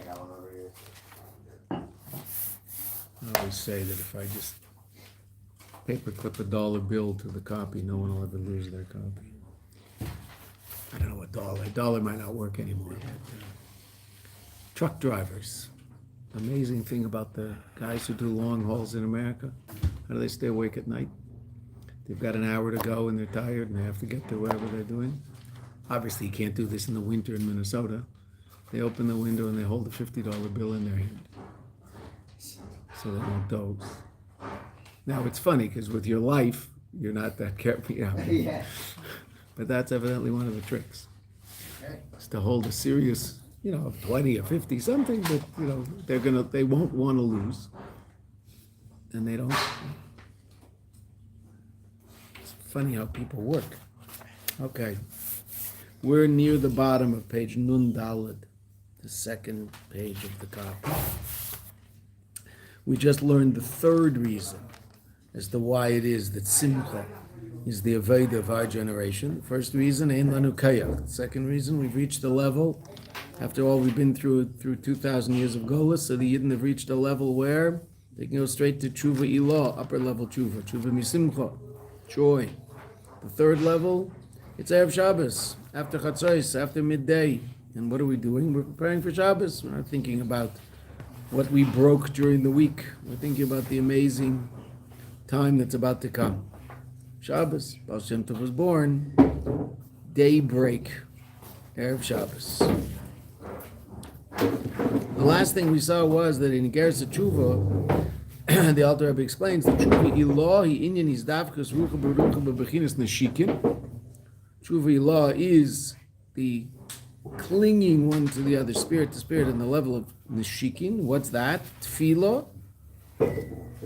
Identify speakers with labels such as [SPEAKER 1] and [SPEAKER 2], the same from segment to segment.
[SPEAKER 1] got one over here.
[SPEAKER 2] I always say that if I just paperclip $1 bill to the copy, no one will ever lose their copy. I don't know what $1 might not work anymore. But, truck drivers. Amazing thing about the guys who do long hauls in America. How do they stay awake at night? They've got an hour to go and they're tired and they have to get to wherever they're doing. Obviously, you can't do this in the winter in Minnesota. They open the window and they hold a $50 bill in their hand so they won't doze. Now, it's funny because with your life, you're not that careful.
[SPEAKER 1] Yeah.
[SPEAKER 2] But that's evidently one of the tricks.
[SPEAKER 1] Okay.
[SPEAKER 2] Is to hold a serious, 20 or 50 something, but they won't want to lose. And they don't. It's funny how people work. Okay. We're near the bottom of page Nun Daled, the second page of the copy. We just learned the third reason as to why it is that Simcha is the Aveda of our generation. The first reason, Ein Lanu Kayak. The second reason, we've reached a level, after all we've been through 2,000 years of Golus, so the Yidden have reached a level where they can go straight to Tshuva Ilah, upper level Tshuva Misimcha, joy. The third level, it's Erev Shabbos, after Chatzos, after midday. And what are we doing? We're preparing for Shabbos. We're not thinking about what we broke during the week. We're thinking about the amazing time that's about to come. Shabbos, Baal Shem Tov was born, daybreak, Erev Shabbos. The last thing we saw was that in Igeres Tshuva, the Alter Rebbe explains that Tshuva Ilah, hi inyan is davkas rucha berucha bebechinas neshikin. Tshuva Ilah is the clinging one to the other, spirit to spirit, in the level of neshikin. What's that? Tefillah.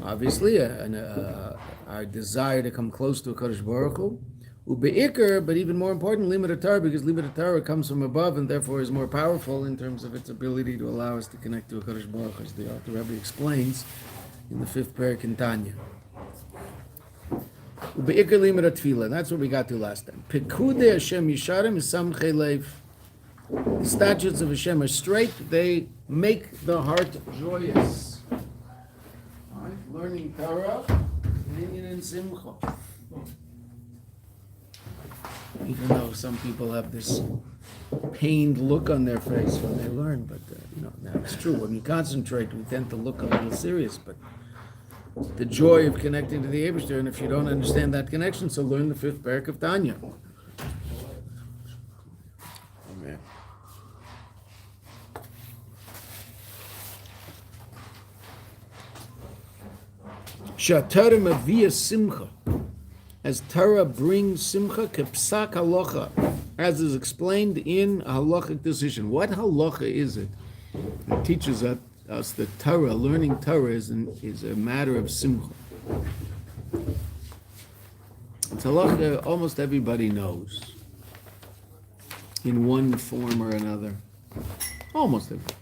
[SPEAKER 2] Obviously, our desire to come close to a Kadosh Baruch Hu. Ube'ikr, but even more important, limud Torah, because limud Torah comes from above and therefore is more powerful in terms of its ability to allow us to connect to a Kadosh Baruch Hu, as the Alter Rebbe explains in the 5th parak in Tanya. Ube'ikr limud tefillah. That's what we got to last time. Pekudei Hashem Yisharim Samchei Lev. The statutes of Hashem are straight; they make the heart joyous. All right, learning Torah, Inyan and Simcha. Even though some people have this pained look on their face when they learn, but now it's true. When we concentrate, we tend to look a little serious. But the joy of connecting to the Eibishter, and if you don't understand that connection, so learn the 5th parak of Tanya. Amen. Shatara mavia simcha. As Torah brings simcha, kepsak halacha, as is explained in a halachic decision. What halacha is it? It teaches us that Torah, learning Torah, is a matter of simcha. It's halacha almost everybody knows, in one form or another. Almost everybody.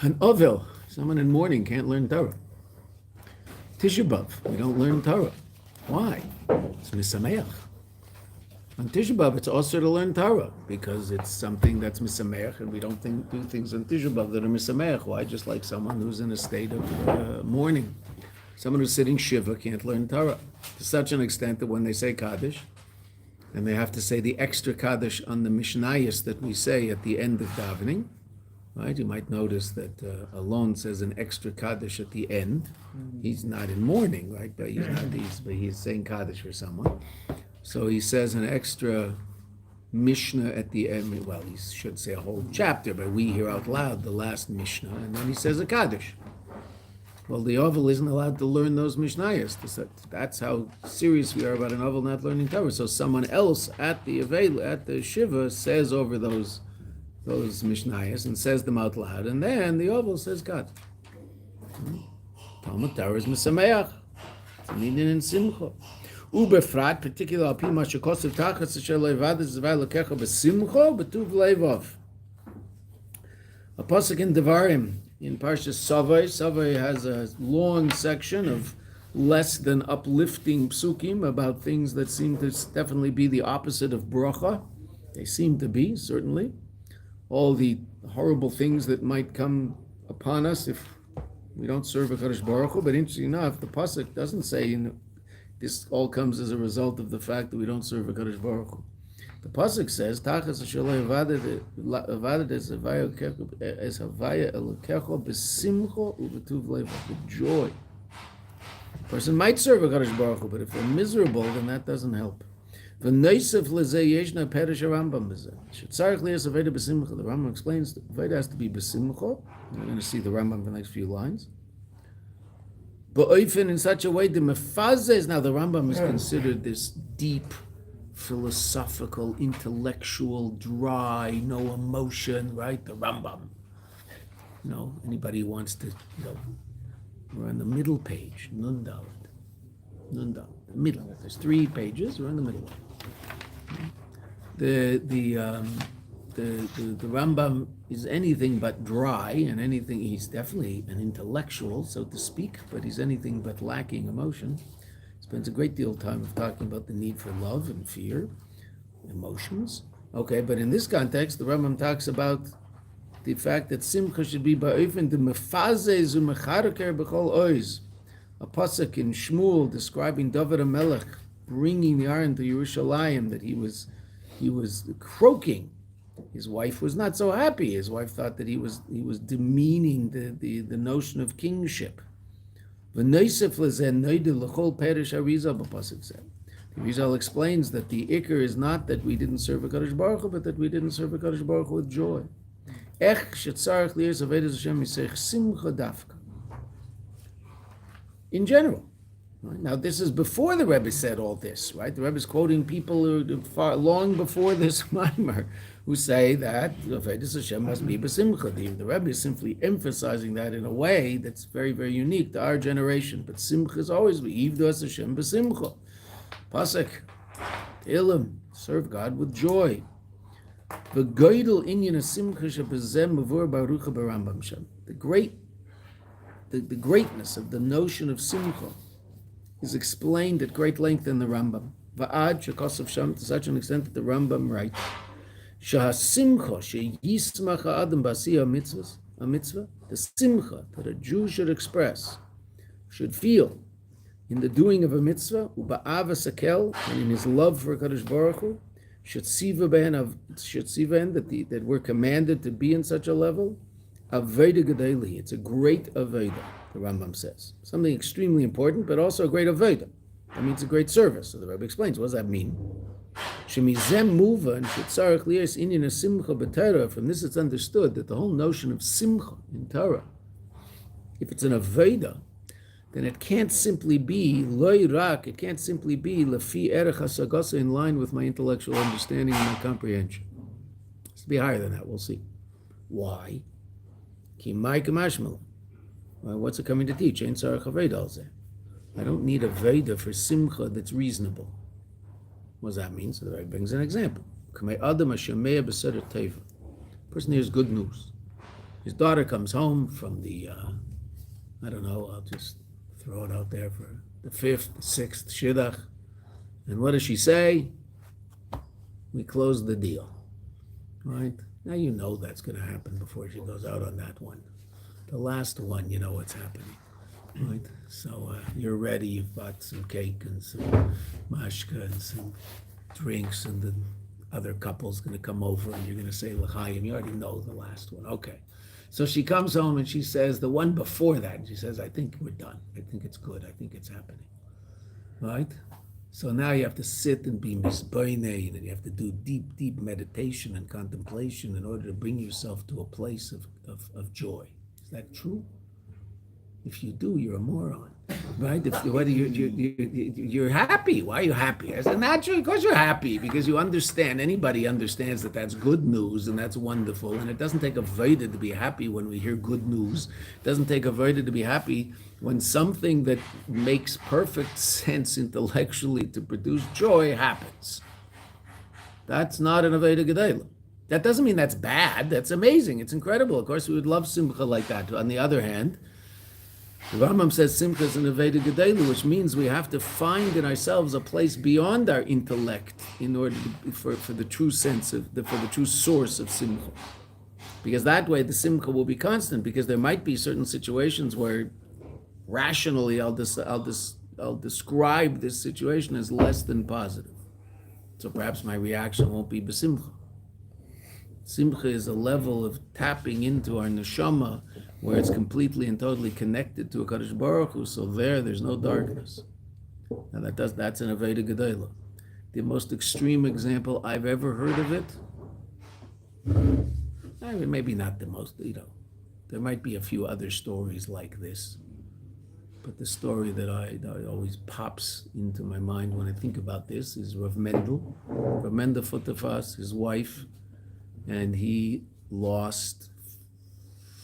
[SPEAKER 2] An Ovel, someone in mourning, can't learn Torah. Tisha B'Av, we don't learn Torah. Why? It's Misameach. On Tisha B'Av, it's also to learn Torah, because it's something that's Misameach, and we don't do things on Tisha B'Av that are Misameach. Why? Just like someone who's in a state of mourning. Someone who's sitting Shiva can't learn Torah, to such an extent that when they say Kaddish, and they have to say the extra Kaddish on the Mishnayos that we say at the end of davening, right? You might notice that Alon says an extra Kaddish at the end. He's not in mourning, right? But he's saying Kaddish for someone. So he says an extra Mishnah at the end. Well, he should say a whole chapter, but we hear out loud the last Mishnah, and then he says a Kaddish. Well, the Ovel isn't allowed to learn those Mishnayos. That's how serious we are about an Ovel not learning Torah. So someone else at the Shiva says over those Mishnayos and says them out loud, and then the Ovel says God. Talmud Torah is Misameach. It's an Inyan and Simcha. Ubefrat, particularly al pi ma shekosev tachas asher lo yavad es zvay lokecha besimcha betuv levav. A pasuk in Devarim, in Parshas Savai. Savai has a long section of less than uplifting psukim about things that seem to definitely be the opposite of bracha. They seem to be, certainly. All the horrible things that might come upon us if we don't serve HaKadosh Baruch Hu. But interesting enough, the pasuk doesn't say this all comes as a result of the fact that we don't serve HaKadosh Baruch Hu. The pasuk says, "Tachas ashalei avadet es havaya elokecho b'simcho u'b'tuv lev," with joy. A person might serve HaKadosh Baruch Hu, but if they're miserable, then that doesn't help. V'noisef lezeh yeshna perish Rambam b'zeh. Shetzarich liyas aveda b'simcha. The Rambam explains that aveda has to be b'simcha. We're going to see the Rambam for the next few lines. Ba'oifen in such a way, the mefazes. Now the Rambam is considered this deep, philosophical, intellectual, dry, no emotion, right? The Rambam. Anybody who wants to, we're on the middle page, Nun Dalet, middle. There's 3 pages. We're in the middle. The Rambam is anything but dry, and anything. He's definitely an intellectual, so to speak, but he's anything but lacking emotion. Spends a great deal of time talking about the need for love and fear, emotions. Okay, but in this context, the Rambam talks about the fact that simcha should be ba'ofen de mefazez u'mechareker b'chol oiz. A pasuk in Shmuel describing David HaMelech bringing the Aron to Yerushalayim, that he was croaking. His wife was not so happy. His wife thought that he was demeaning the notion of kingship. The Rizal explains that the ikar is not that we didn't serve HaKadosh Baruch Hu, but that we didn't serve HaKadosh Baruch Hu with joy. In general. Right? Now, this is before the Rebbe said all this, right? The Rebbe is quoting people who long before this Maimer who say that Avodas Hashem must be b'simcha. The Rebbe is simply emphasizing that in a way that's very, very unique to our generation. But simcha is always Avodas Hashem b'simcha. Pasuk, Tehillim, serve God with joy. The greatness of the notion of simcha is explained at great length in the Rambam. Va'ad shekosov sham, to such an extent that the Rambam writes, Shahasimcha sheyismach ha'adam b'asiyah a mitzvah, the simcha that a Jew should express, should feel in the doing of a mitzvah, uba'avas hakel, and in his love for Kadosh Baruch Hu, shetziva ben that we're commanded to be in such a level. Aveda gedeli, it's a great aveda, the Rambam says. Something extremely important, but also a great aveda. That means a great service. So the Rebbe explains, what does that mean? Shemizem muva and shetzarich liyas inyan a simcha b'Torah. From this it's understood that the whole notion of simcha in Torah, if it's an aveda, then it can't simply be loy rak, it can't simply be lefi erech hasagasa, in line with my intellectual understanding and my comprehension. It has to be higher than that, we'll see. Why? What's it coming to teach? I don't need a Veda for simcha that's reasonable. What does that mean? So the Rebbe brings an example. Person hears good news. His daughter comes home from the, I'll just throw it out there for the 5th, the 6th Shidduch. And what does she say? We close the deal. Right? Now you know that's going to happen before she goes out on that one. The last one, you know what's happening, right? So you're ready, you've bought some cake and some mashka and some drinks, and the other couple's going to come over and you're going to say l'chaim. You already know the last one. Okay. So she comes home and she says, the one before that, she says, I think we're done. I think it's good. I think it's happening. Right? So now you have to sit and be misbained, and you have to do deep, deep meditation and contemplation in order to bring yourself to a place of joy. Is that true? If you do, you're a moron, right? Whether you're happy, why are you happy? I said, naturally, because you're happy, because you understand. Anybody understands that that's good news and that's wonderful. And it doesn't take a Veda to be happy when we hear good news. It doesn't take a Veda to be happy when something that makes perfect sense intellectually to produce joy happens. That's not an Aveda Gedela. That doesn't mean that's bad. That's amazing. It's incredible. Of course, we would love simcha like that. On the other hand, the Rambam says simcha is an unveiled educator, which means we have to find in ourselves a place beyond our intellect in order for the true sense for the true source of simcha. Because that way the simcha will be constant. Because there might be certain situations where rationally I'll describe this situation as less than positive. So perhaps my reaction won't be besimcha. Simcha is a level of tapping into our neshama where it's completely and totally connected to a Kadosh Baruch Hu, so there's no darkness. And that's an Aveda Gedola. The most extreme example I've ever heard of it, I mean, maybe not the most, there might be a few other stories like this, but the story that always pops into my mind when I think about this is Rav Mendel Futafas, his wife, and he lost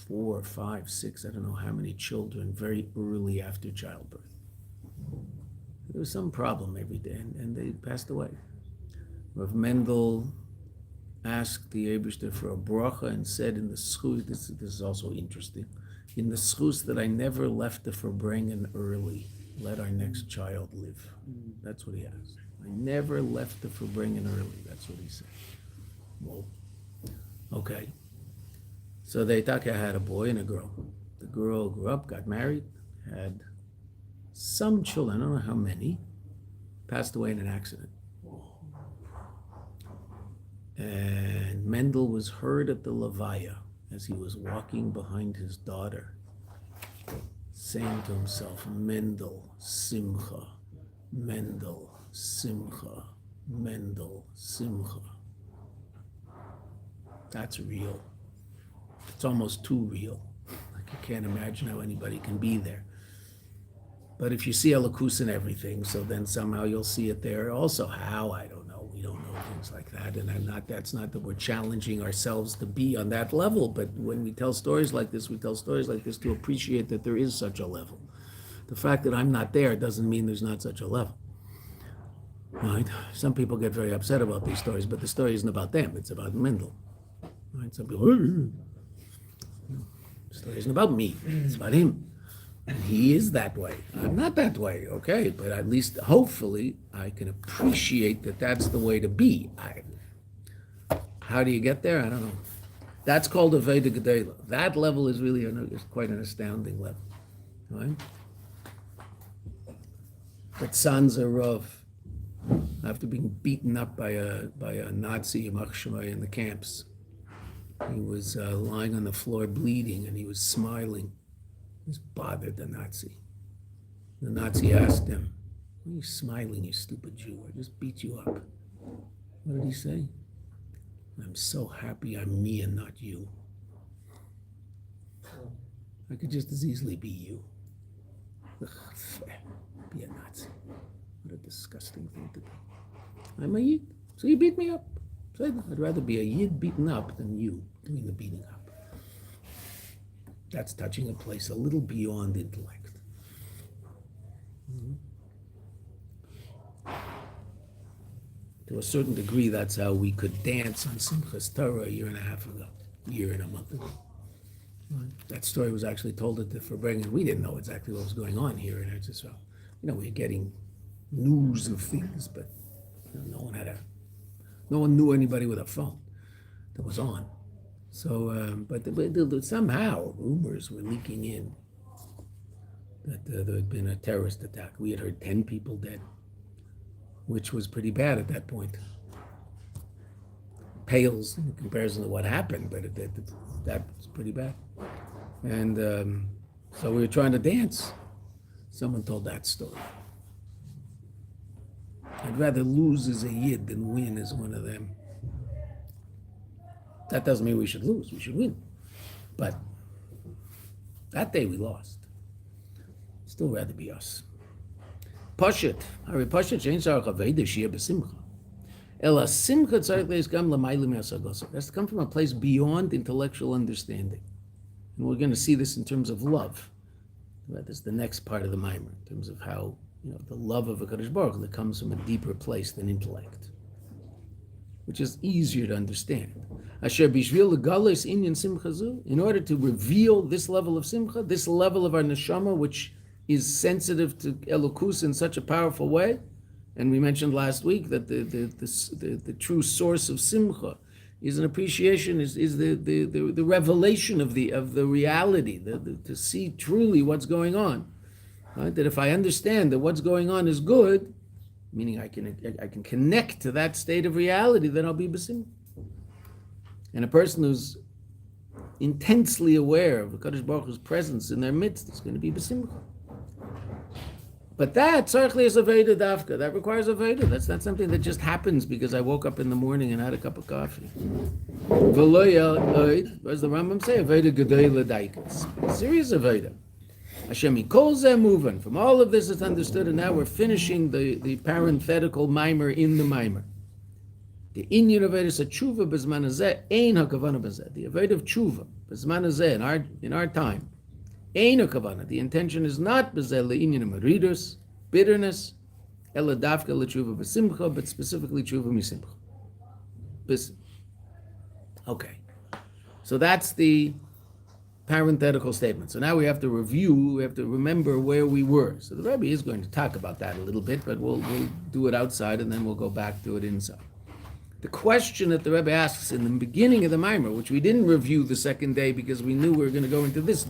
[SPEAKER 2] 4, 5, 6, I don't know how many children very early after childbirth. There was some problem every day, and they passed away. Rav Mendel asked the Eibishter for a bracha and said in the schus, this is also interesting, in the schus that I never left the Verbringen early, let our next child live. That's what he asked. I never left the Verbringen early, that's what he said. Well, okay. So they Taka had a boy and a girl. The girl grew up, got married, had some children, I don't know how many, passed away in an accident. And Mendel was heard at the Levaya as he was walking behind his daughter, saying to himself, Mendel, Simcha, Mendel, Simcha, Mendel, Simcha. That's real. It's almost too real. Like you can't imagine how anybody can be there. But if you see Elokus in everything, so then somehow you'll see it there. Also, how, I don't know. We don't know things like that. And that's not that we're challenging ourselves to be on that level. But when we tell stories like this, we tell stories like this to appreciate that there is such a level. The fact that I'm not there doesn't mean there's not such a level. Right? Some people get very upset about these stories, but the story isn't about them. It's about Mendel. Right? Some people, the story isn't about me. It's about him. And he is that way. I'm not that way, okay? But at least, hopefully, I can appreciate that that's the way to be. How do you get there? I don't know. That's called a Veda Gedela. That level is really is quite an astounding level, right? But Sansa Rav, after being beaten up by a Nazi in the camps, he was lying on the floor bleeding, and he was smiling. He was bothered, the Nazi. The Nazi asked him, why are you smiling, you stupid Jew? I just beat you up. What did he say? I'm so happy I'm me and not you. I could just as easily be you. Be a Nazi. What a disgusting thing to do. I'm a Yid, so you beat me up. So I'd rather be a Yid beaten up than you doing the beating up. That's touching a place a little beyond intellect. Mm-hmm. To a certain degree, that's how we could dance on Simchas Torah a year and a half ago, a year and a month ago. Right? That story was actually told at the Verbringen. We didn't know exactly what was going on here in Eretz Yisrael. We were getting news of things, but no one knew anybody with a phone that was on. So, but somehow rumors were leaking in that there had been a terrorist attack. We had heard 10 people dead, which was pretty bad at that point. Pales in comparison to what happened, but that was pretty bad. And so we were trying to dance. Someone told that story. I'd rather lose as a Yid than win as one of them. That doesn't mean we should lose, we should win. But that day we lost. Still rather be us. Pashat, Hari Pashat, Shein Sarach Aveda Shia B'Simcha. Ela Simcha Tzarech Leis Gam L'Mayli Me'asagosa. That's to come from a place beyond intellectual understanding. And we're going to see this in terms of love. That is the next part of the Maimer, in terms of how the love of a Kadosh Baruch that comes from a deeper place than intellect. which is easier to understand. In order to reveal this level of simcha, this level of our neshama, which is sensitive to elokus in such a powerful way, and we mentioned last week that the true source of simcha is an appreciation, is the revelation of the reality, to see truly what's going on. Right? That if I understand that what's going on is good, meaning I can connect to that state of reality, then I'll be besimcha. And a person who's intensely aware of the Kadosh Baruch Hu's presence in their midst is going to be besimcha. But that, tzarich is aveda dafka. That requires aveda. That's not something that just happens because I woke up in the morning and had a cup of coffee. V'loya, as the Rambam say, aveda gedei l'daikas. Serious aveda. Hashem yikol zeh muvan. From all of this, it's understood, and now we're finishing the parenthetical mimer in the mimer. The inyan of aveda tshuva b'zman hazeh ein hakavana b'zeh. The aveda of tshuva b'zman hazeh in our time. Ein hakavana. The intention is not b'zeh le'inyan maridus, bitterness, ela dafka l'tshuva b'simcha, but specifically tshuva misimcha. Okay, so that's the parenthetical statement. So now we have to review. We have to remember where we were. So the Rebbe is going to talk about that a little bit, but we'll do it outside and then we'll go back to it inside. The question that the Rebbe asks in the beginning of the mimer, which we didn't review the second day because we knew we were going to go into this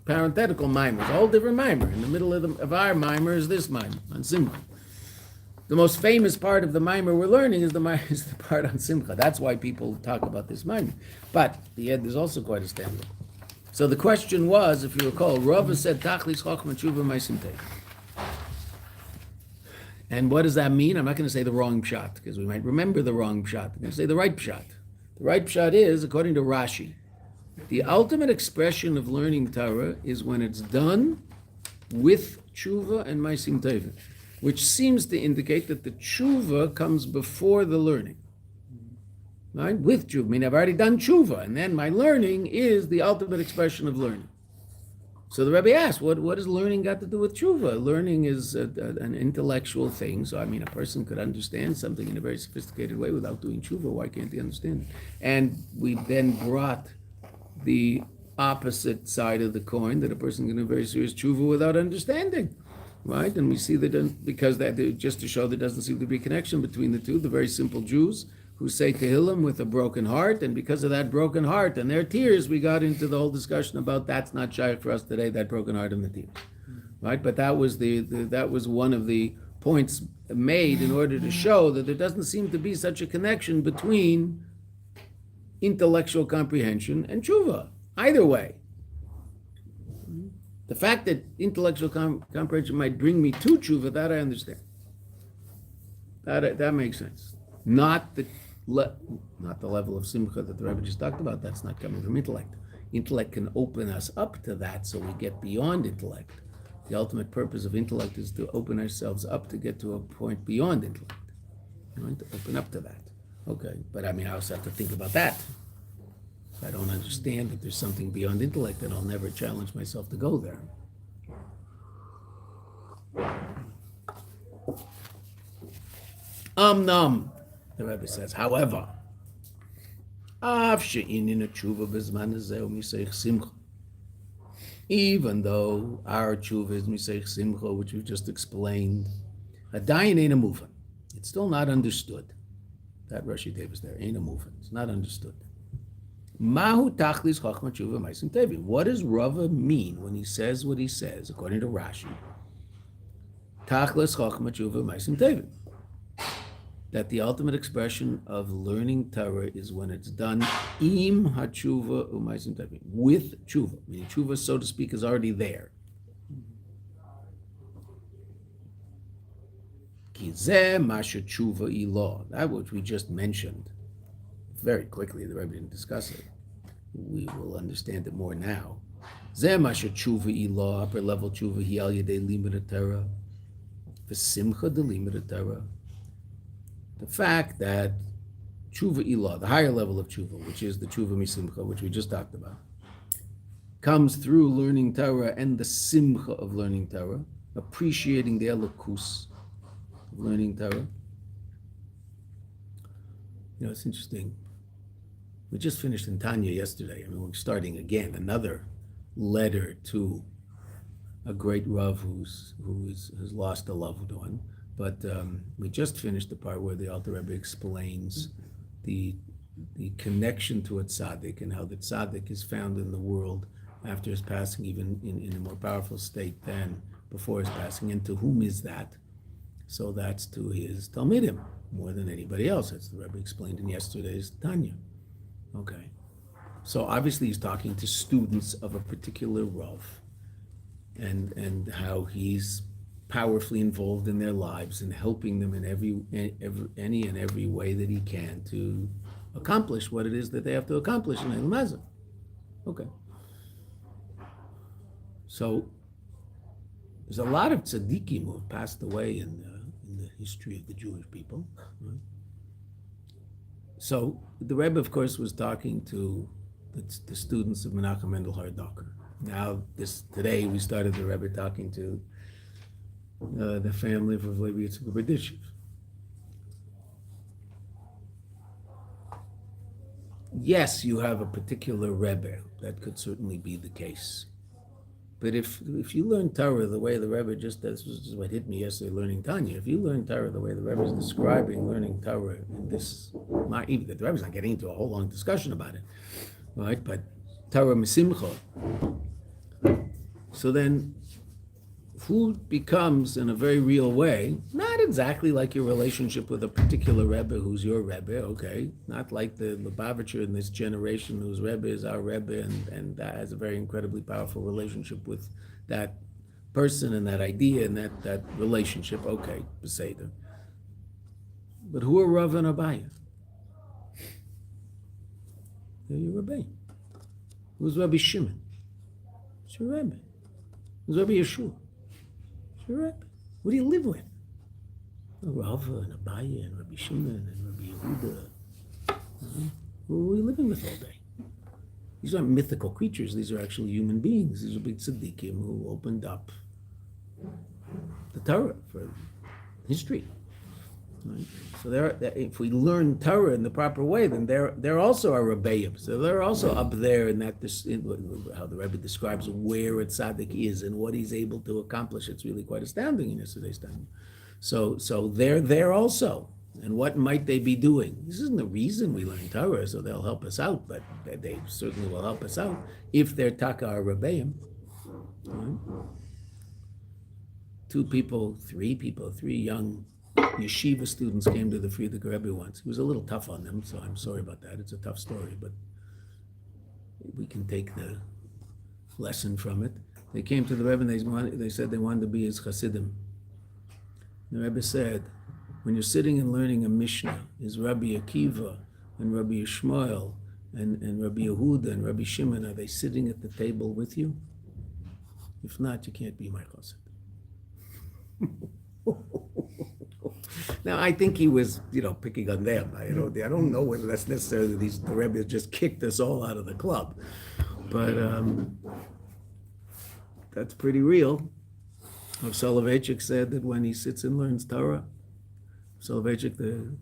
[SPEAKER 2] parenthetical mimer, it's a whole different mimer. In the middle of our mimer is this mimer on Simcha. The most famous part of the mimer we're learning is the part on Simcha. That's why people talk about this mimer. But the end is also quite a standard. So the question was, if you recall, Rava said, Tachlis Chochma Tshuva Maisim Tov. And what does that mean? I'm not going to say the wrong pshat, because we might remember the wrong pshat. I'm going to say the right pshat. The right pshat is, according to Rashi, the ultimate expression of learning Torah is when it's done with tshuva and maisim tevin, which seems to indicate that the tshuva comes before the learning. Right? With tshuva. I mean, I've already done tshuva, and then my learning is the ultimate expression of learning. So the Rebbe asked, what has learning got to do with tshuva? Learning is an intellectual thing. So, I mean, a person could understand something in a very sophisticated way without doing tshuva. Why can't he understand it? And we then brought the opposite side of the coin, that a person can do very serious tshuva without understanding. Right? And we see that because that just to show there doesn't seem to be a connection between the two, the very simple Jews who say Tehillim with a broken heart, and because of that broken heart and their tears, we got into the whole discussion about that's not shaykh for us today, that broken heart and the tears, right? But that was that was one of the points made in order to show that there doesn't seem to be such a connection between intellectual comprehension and tshuva, either way. The fact that intellectual comprehension might bring me to tshuva, that I understand. That makes sense. Not the level of simcha that the Rebbe just talked about. That's not coming from intellect. Intellect can open us up to that, so we get beyond intellect. The ultimate purpose of intellect is to open ourselves up to get to a point beyond intellect. Right? To open up to that. Okay, but I mean, I also have to think about that. If I don't understand that there's something beyond intellect, then I'll never challenge myself to go there. The Rebbe says, however, even though our tshuva is miseich simcha, which we've just explained, adayin ain't a moving. It's still not understood. That Rashi Davis there ain't a moving. It's not understood. Mahu tachlis chachma tshuva maisim tevin. What does Rava mean when he says what he says, according to Rashi? Tachlis chachma tshuva maisim tevin. That the ultimate expression of learning Torah is when it's done im hatshuva u'maisim tevin, with tshuva. Meaning tshuva, so to speak, is already there. Ki zeh masha tshuva ilah. That which we just mentioned very quickly. The Rebbe didn't discuss it. We will understand it more now. Zeh masha tshuva ilah, upper level tshuva hi al yedei limud Torah, v'simcha de limud Torah. The fact that tshuva ilah, the higher level of tshuva, which is the tshuva misimcha, which we just talked about, comes through learning Torah and the simcha of learning Torah, appreciating the elokus of learning Torah. It's interesting. We just finished in Tanya yesterday. We're starting again another letter to a great Rav who has lost a loved one. But we just finished the part where the Alter Rebbe explains the connection to a tzaddik and how the tzaddik is found in the world after his passing, even in a more powerful state than before his passing. And to whom is that? So that's to his Talmidim, more than anybody else. That's the Rebbe explained in yesterday's Tanya. Okay. So obviously he's talking to students of a particular Rav and how he's powerfully involved in their lives and helping them in any and every way that he can to accomplish what it is that they have to accomplish in Elam Hazeh. Okay. So there's a lot of tzaddikim who have passed away in the history of the Jewish people. Right? So the Rebbe, of course, was talking to the students of Menachem Mendel Haradoker. Now, today we started the Rebbe talking to the family of Rabbi Yitzchak Berditchev. Yes, you have a particular Rebbe. That could certainly be the case. But if you learn Torah the way the Rebbe this was what hit me yesterday learning Tanya. If you learn Torah the way the Rebbe is describing learning Torah in this, even the Rebbe's not getting into a whole long discussion about it, right? But Torah Mesimcha. So then, who becomes, in a very real way, not exactly like your relationship with a particular Rebbe who's your Rebbe, okay? Not like the Lubavitcher in this generation whose Rebbe is our Rebbe and that has a very incredibly powerful relationship with that person and that idea and that relationship, okay, Beseder. But who are Rav and Abaya? They're your Rebbe. Who's Rabbi Shimon? It's your Rebbe. Who's Rabbi Yeshua? Sure. What do you live with? Rava and Abaya and Rabbi Shimon and Rabbi Yehuda. Who are you living with all day? These aren't mythical creatures. These are actually human beings. These are big tzaddikim who opened up the Torah for history. Right? So if we learn Torah in the proper way, then they're also our Rebbeim. So they're also up there in how the Rebbe describes where a tzaddik is and what he's able to accomplish. It's really quite astounding in yesterday's time. So they're there also. And what might they be doing? This isn't the reason we learn Torah, so they'll help us out, but they certainly will help us out if they're taka our Rebbeim. Right? Three young Yeshiva students came to the Frierdiker Rebbe once. He was a little tough on them, so I'm sorry about that. It's a tough story, but we can take the lesson from it. They came to the Rebbe and they said they wanted to be his Chassidim. The Rebbe said, when you're sitting and learning a Mishnah, is Rabbi Akiva and Rabbi Yishmael and Rabbi Yehuda and Rabbi Shimon, are they sitting at the table with you? If not, you can't be my Chassid. Now, I think he was, picking on them. I don't know whether that's necessarily the Rebbe just kicked us all out of the club. But that's pretty real. Rav Soloveitchik said that when he sits and learns Torah, Soloveitchik, the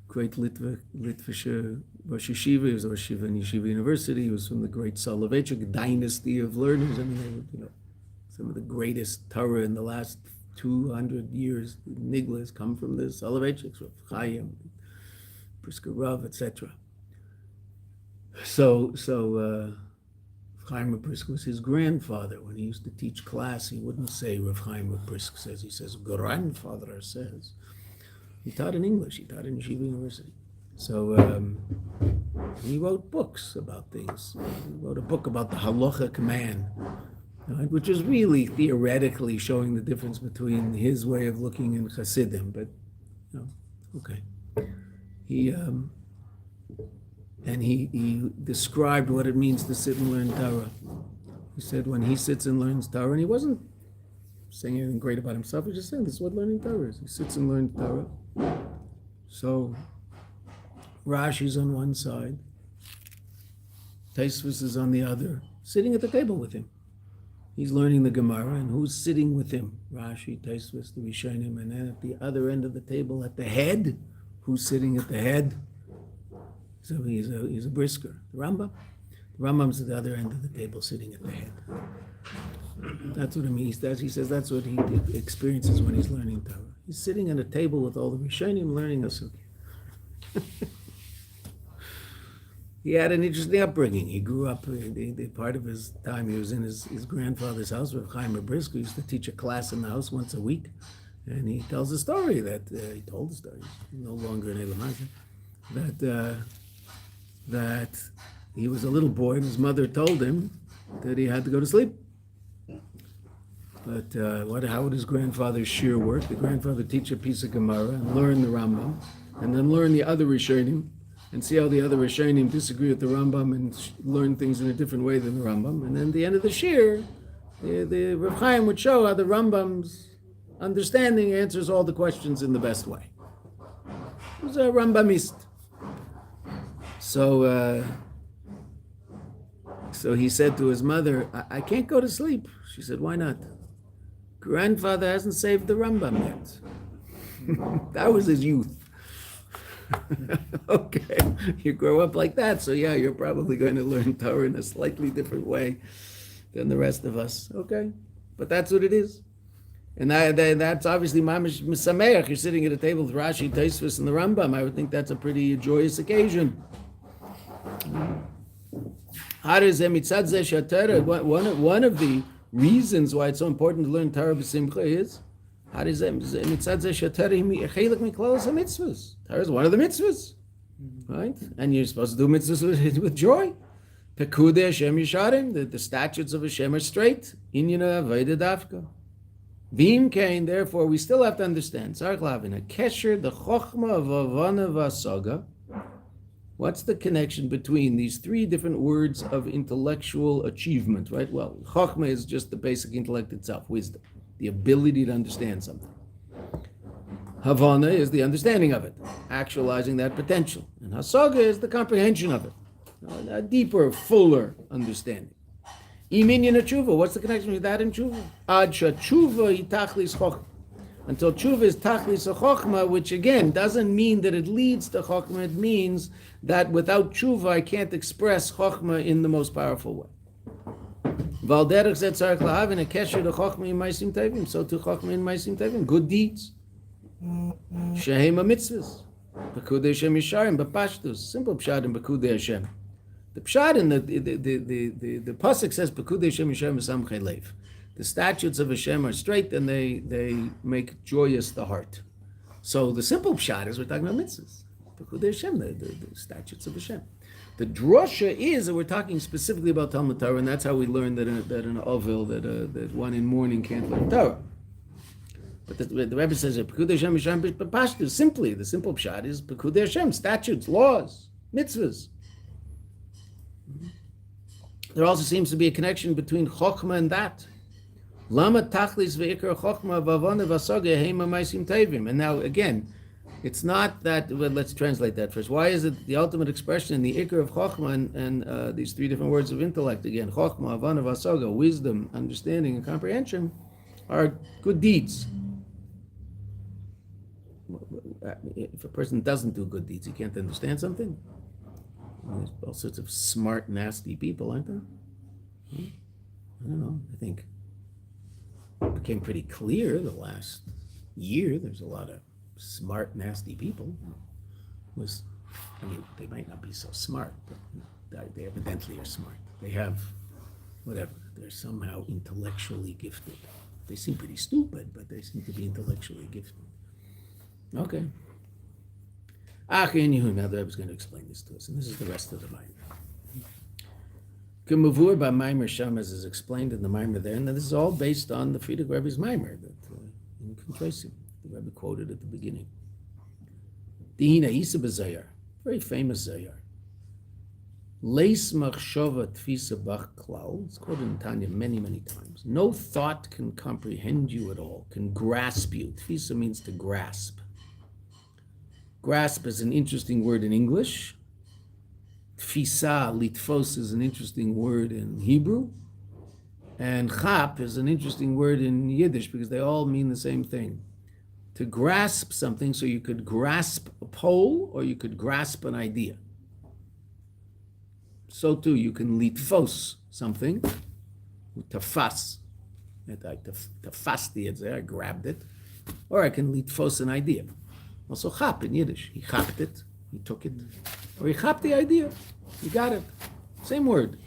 [SPEAKER 2] great Litvische Rosh Yeshiva, he was a Rosh Yeshiva in Yeshiva University. He was from the great Soloveitchik dynasty of learners. I mean, they were, some of the greatest Torah in the last 200 years. Niglas come from the Soloveitchiks, Rav Chaim, Brisker Rav, etc. So Chaim Brisk was his grandfather. When he used to teach class, he wouldn't say Rav Chaim Brisk says. He says grandfather says. He taught in English. He taught in Yeshiva University. So he wrote books about things. He wrote a book about the halachic man, right, which is really theoretically showing the difference between his way of looking in Chassidim. But okay. He described what it means to sit and learn Torah. He said when he sits and learns Torah, and he wasn't saying anything great about himself, he was just saying this is what learning Torah is. He sits and learns Torah. So Rashi's on one side, Taisvus is on the other, sitting at the table with him. He's learning the Gemara, and who's sitting with him? Rashi, Taisvus, the Rishonim, and then at the other end of the table, at the head, who's sitting at the head? So he's a brisker. The Rambam's at the other end of the table, sitting at the head. That's what it means. He says that's what he experiences when he's learning Torah. He's sitting at a table with all the Rishonim learning a sugya. He had an interesting upbringing. He grew up, the part of his time he was in his grandfather's house with Chaim Brisker, who used to teach a class in the house once a week. And he tells a story that, he told the story, he's no longer in Elamazah, that he was a little boy and his mother told him that he had to go to sleep. But how would his grandfather's shir work? The grandfather would teach a piece of Gemara and learn the Rambam, and then learn the other Rishonim, and see how the other Rishonim disagree with the Rambam and learn things in a different way than the Rambam. And then at the end of the shir, the Reb Chaim would show how the Rambam's understanding answers all the questions in the best way. He was a Rambamist. So he said to his mother, I can't go to sleep. She said, why not? Grandfather hasn't saved the Rambam yet. That was his youth. Okay, you grow up like that, so yeah, you're probably going to learn Torah in a slightly different way than the rest of us. Okay, but that's what it is. And that's obviously mamish misameach. You're sitting at a table with Rashi, Tosfos, and the Rambam. I would think that's a pretty joyous occasion. One of the reasons why it's so important to learn Torah b'simcha is Torah is one of the mitzvahs, right? And you're supposed to do mitzvahs with joy. Pekudei Hashem Yisharim, the statutes of Hashem are straight. Inyana Aveda Dafka. V'im Kain, therefore, we still have to understand. Tzarich lavin, a kesher, the chokhmah of Havana v'asaga. What's the connection between these three different words of intellectual achievement, right? Well, chokhmah is just the basic intellect itself, wisdom, the ability to understand something. Havana is the understanding of it, actualizing that potential. And hasaga is the comprehension of it, a deeper, fuller understanding. Iminyan tshuva, what's the connection with that and tshuva? Ad tshuva itachlis chokhmah. Until tshuva is tachlis chokhmah, which again doesn't mean that it leads to chokhmah. It means that without tshuva, I can't express chokhmah in the most powerful way. Valderach zet tzarich lahavin a kesher to chokhmah in ma'asim tevim. So to chokhmah in ma'asim tevim, good deeds. Shehema mitzvahs. Bekudei Hashem Yisharim, b'pashtus. Simple pshat in Bekudei Hashem. The pshat in the pasuk says Bekudei Hashem Yisharim v'samchei leiv. The statutes of Hashem are straight and they make joyous the heart. So the simple pshat is we're talking about mitzvahs. Bekudei Hashem, the statutes of Hashem. The drasha is that we're talking specifically about Talmud Torah, and that's how we learn that an unveiled, that one in mourning can't learn Torah. But the Rebbe says that Bekudei Hashem Yisharim b'pashtus. Simply, the simple pshat is Bekudei Hashem, statutes, laws, mitzvahs. There also seems to be a connection between chokhmah and that. Lama tachlis ve'ikar chokhmah v'avana v'asaga heima ma'asim tevim. And now again, it's not that. Well, let's translate that first. Why is it the ultimate expression in the ikar of chokhmah and these three different words of intellect again? Chokhmah, avana, v'asaga, wisdom, understanding, and comprehension are good deeds. If a person doesn't do good deeds, he can't understand something. There's all sorts of smart, nasty people, aren't there? I don't know. I think it became pretty clear the last year. There's a lot of smart, nasty people. They might not be so smart, but they evidently are smart. They have whatever. They're somehow intellectually gifted. They seem pretty stupid, but they seem to be intellectually gifted. Okay. Now the Rebbe is going to explain this to us, and this is the rest of the Maimer. K'mavur by Maimer Shamas is explained in the Maimer there, and this is all based on the Frierdiker Rebbe's Maimer that in Contrasim, the Rebbe quoted at the beginning. Dihina Isa b'Zayar, very famous Zayar. Leis machshava tfisa bach klal. It's quoted in Tanya many, many times. No thought can comprehend you at all, can grasp you. Tfisa means to grasp. Grasp is an interesting word in English. Tfisa, litfos, is an interesting word in Hebrew. And chap is an interesting word in Yiddish because they all mean the same thing. To grasp something, so you could grasp a pole or you could grasp an idea. so too you can litfos something, tafas, tafasti it there, I grabbed it, or I can litfos an idea. Also chap in Yiddish, he chapped it, he took it, or he chapped the idea, he got it. Same word.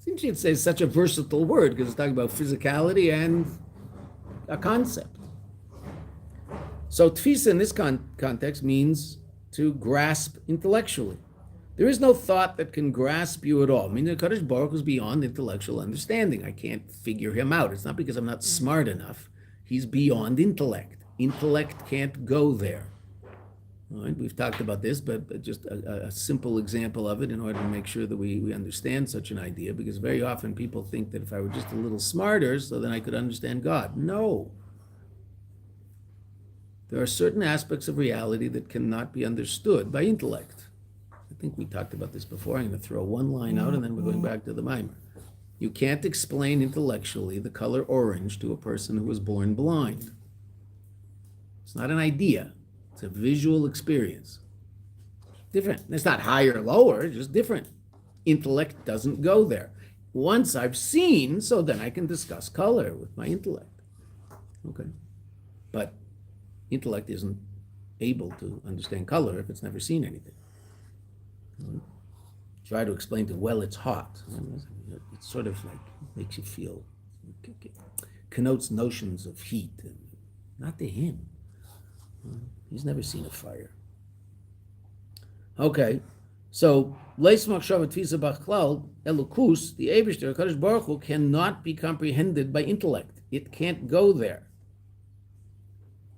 [SPEAKER 2] Seems you'd say it's such a versatile word because it's talking about physicality and a concept. So tfisa in this context means to grasp intellectually. There is no thought that can grasp you at all. I mean, the Kadosh Baruch Hu is beyond intellectual understanding. I can't figure him out. It's not because I'm not smart enough. He's beyond intellect. Intellect can't go there. All right, we've talked about this, but just a simple example of it in order to make sure that we understand such an idea, because very often people think that if I were just a little smarter, so then I could understand God. No. There are certain aspects of reality that cannot be understood by intellect. I think we talked about this before. I'm going to throw one line out and then we're going back to the mimer. You can't explain intellectually the color orange to a person who was born blind. It's not an idea. It's a visual experience. Different. It's not higher or lower, it's just different. Intellect doesn't go there. Once I've seen, so then I can discuss color with my intellect. Okay. But intellect isn't able to understand color if it's never seen anything. Try to explain to, well, it's hot. It sort of like makes you feel, connotes notions of heat. And not to him. He's never seen a fire. Okay, so Leis Machshava Tfisa Bachlal Elokus, the Eibishter Kadosh Baruch Hu, cannot be comprehended by intellect. It can't go there.